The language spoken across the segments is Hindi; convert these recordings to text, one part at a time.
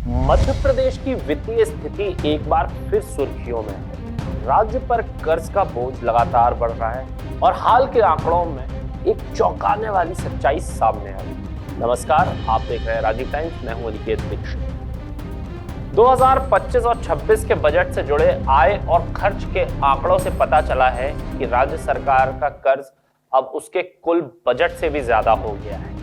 मध्य प्रदेश की वित्तीय स्थिति एक बार फिर सुर्खियों में है। राज्य पर कर्ज का बोझ लगातार बढ़ रहा है और हाल के आंकड़ों में एक चौंकाने वाली सच्चाई सामने आई। नमस्कार, आप देख रहे हैं राजीव टाइम्स। मैं हूं अनिकेत दीक्षित। 2025 और 26 के बजट से जुड़े आय और खर्च के आंकड़ों से पता चला है कि राज्य सरकार का कर्ज अब उसके कुल बजट से भी ज्यादा हो गया है।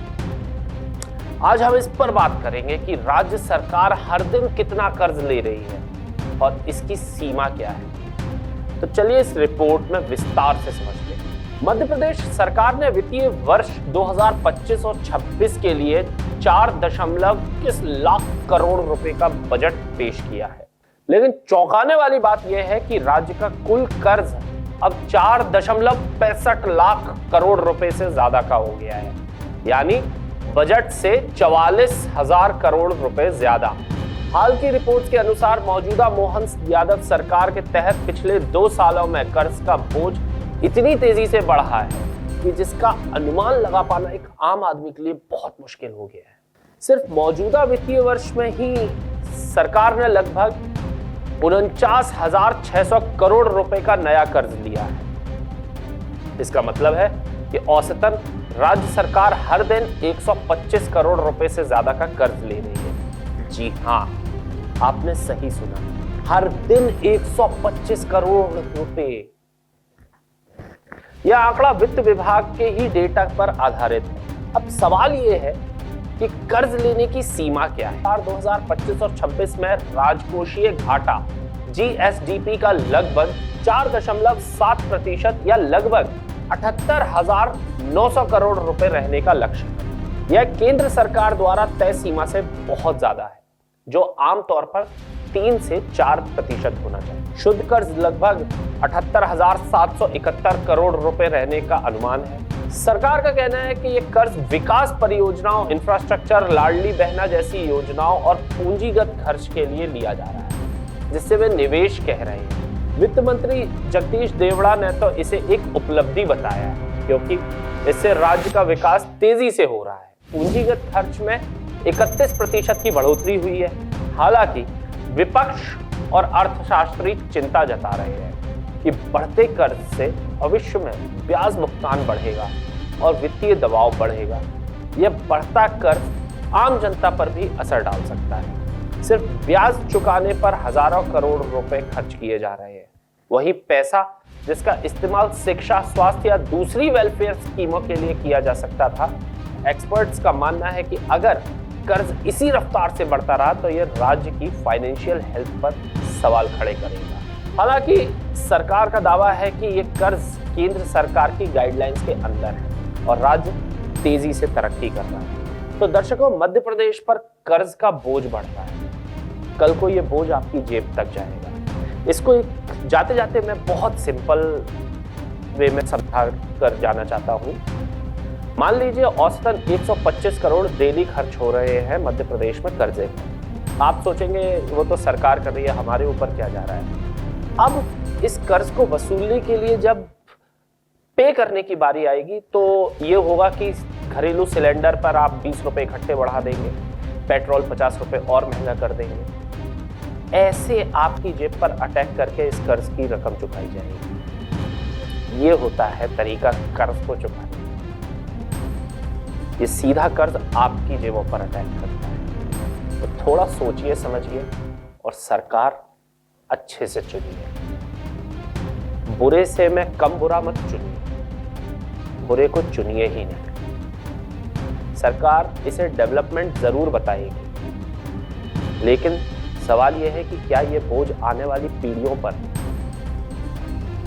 आज हम इस पर बात करेंगे कि राज्य सरकार हर दिन कितना कर्ज ले रही है और इसकी सीमा क्या है। तो चलिए इस रिपोर्ट में विस्तार से समझते हैं। मध्य प्रदेश सरकार ने वित्तीय वर्ष 2025 और 26 के लिए 4.21 लाख करोड़ रुपए का बजट पेश किया है। लेकिन चौंकाने वाली बात यह है कि राज्य का कुल कर्ज अब 4.65 लाख करोड़ रुपए से ज्यादा का हो गया है, यानी बजट से 44,000 करोड़ रुपए ज्यादा। हाल की रिपोर्ट के अनुसार मौजूदा मोहन यादव सरकार के तहत पिछले 2 सालों में कर्ज का बोझ इतनी तेजी से बढ़ा है कि जिसका अनुमान लगा पाना एक आम आदमी के लिए बहुत मुश्किल हो गया है। सिर्फ मौजूदा वित्तीय वर्ष में ही सरकार ने लगभग 49,600 करोड़ रुपए का नया कर्ज लिया है। इसका मतलब है कि औसतन राज्य सरकार हर दिन 125 करोड़ रुपए से ज्यादा का कर्ज ले रही है। जी हां, आपने सही सुना, हर दिन 125 करोड़ रुपए। यह आंकड़ा वित्त विभाग के ही डेटा पर आधारित है। अब सवाल यह है कि कर्ज लेने की सीमा क्या है। 2025 और 26 में राजकोषीय घाटा जीएसडीपी का लगभग 4.7% या लगभग 78,900 करोड़ रुपए रहने का लक्ष्य है। यह केंद्र सरकार द्वारा तय सीमा से बहुत ज्यादा है, जो आमतौर पर 3 से 4% होना चाहिए। शुद्ध कर्ज लगभग 78,771 करोड़ रुपए रहने का अनुमान है। सरकार का कहना है कि यह कर्ज विकास परियोजनाओं, इंफ्रास्ट्रक्चर, लाडली बहना जैसी योजनाओं और पूंजीगत खर्च के लिए लिया जा रहा है, जिससे वे निवेश कह रहे हैं। वित्त मंत्री जगदीश देवड़ा ने तो इसे एक उपलब्धि बताया है, क्योंकि इससे राज्य का विकास तेजी से हो रहा है। पूंजीगत खर्च में 31% की बढ़ोतरी हुई है। हालांकि विपक्ष और अर्थशास्त्री चिंता जता रहे हैं कि बढ़ते कर्ज से भविष्य में ब्याज भुगतान बढ़ेगा और वित्तीय दबाव बढ़ेगा। यह बढ़ता कर्ज आम जनता पर भी असर डाल सकता है। सिर्फ ब्याज चुकाने पर हजारों करोड़ रुपए खर्च किए जा रहे हैं। वही पैसा जिसका इस्तेमाल शिक्षा, स्वास्थ्य या दूसरी वेलफेयर स्कीमों के लिए किया जा सकता था, एक्सपर्ट्स का मानना है कि अगर कर्ज इसी रफ्तार से बढ़ता रहा तो यह राज्य की फाइनेंशियल हेल्थ पर सवाल खड़े करेगा। हालांकि सरकार का दावा है कि यह कर्ज केंद्र सरकार की गाइडलाइंस के अंदर है और राज्य तेजी से तरक्की कर रहा है। तो दर्शकों, मध्य प्रदेश पर कर्ज का बोझ बढ़ रहा है। कल को ये बोझ आपकी जेब तक जाएगा। इसको जाते जाते मैं बहुत सिंपल वे में समझा कर जाना चाहता हूँ। मान लीजिए औसतन 125 करोड़ डेली खर्च हो रहे हैं मध्य प्रदेश में कर्जे। आप सोचेंगे वो तो सरकार कर रही है, हमारे ऊपर क्या जा रहा है। अब इस कर्ज को वसूलने के लिए जब पे करने की बारी आएगी तो ये होगा कि घरेलू सिलेंडर पर आप 20 रुपए इकट्ठे बढ़ा देंगे, पेट्रोल 50 रुपए और महंगा कर देंगे। ऐसे आपकी जेब पर अटैक करके इस कर्ज की रकम चुकाई जाएगी। ये होता है तरीका कर्ज को चुकाने। ये सीधा कर्ज आपकी जेबों पर अटैक करता है। तो थोड़ा सोचिए, समझिए और सरकार अच्छे से चुनिए। बुरे से मैं कम बुरा मत चुनिए, बुरे को चुनिए ही नहीं। सरकार इसे डेवलपमेंट जरूर बताएगी, लेकिन सवाल यह है कि क्या यह बोझ आने वाली पीढ़ियों पर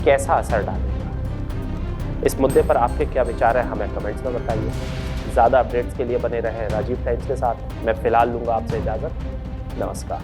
कैसा असर डालेगा। इस मुद्दे पर आपके क्या विचार है, हमें कमेंट्स में बताइए। ज़्यादा अपडेट्स के लिए बने रहें राजीव टाइम्स के साथ। मैं फिलहाल लूंगा आपसे इजाज़त। नमस्कार।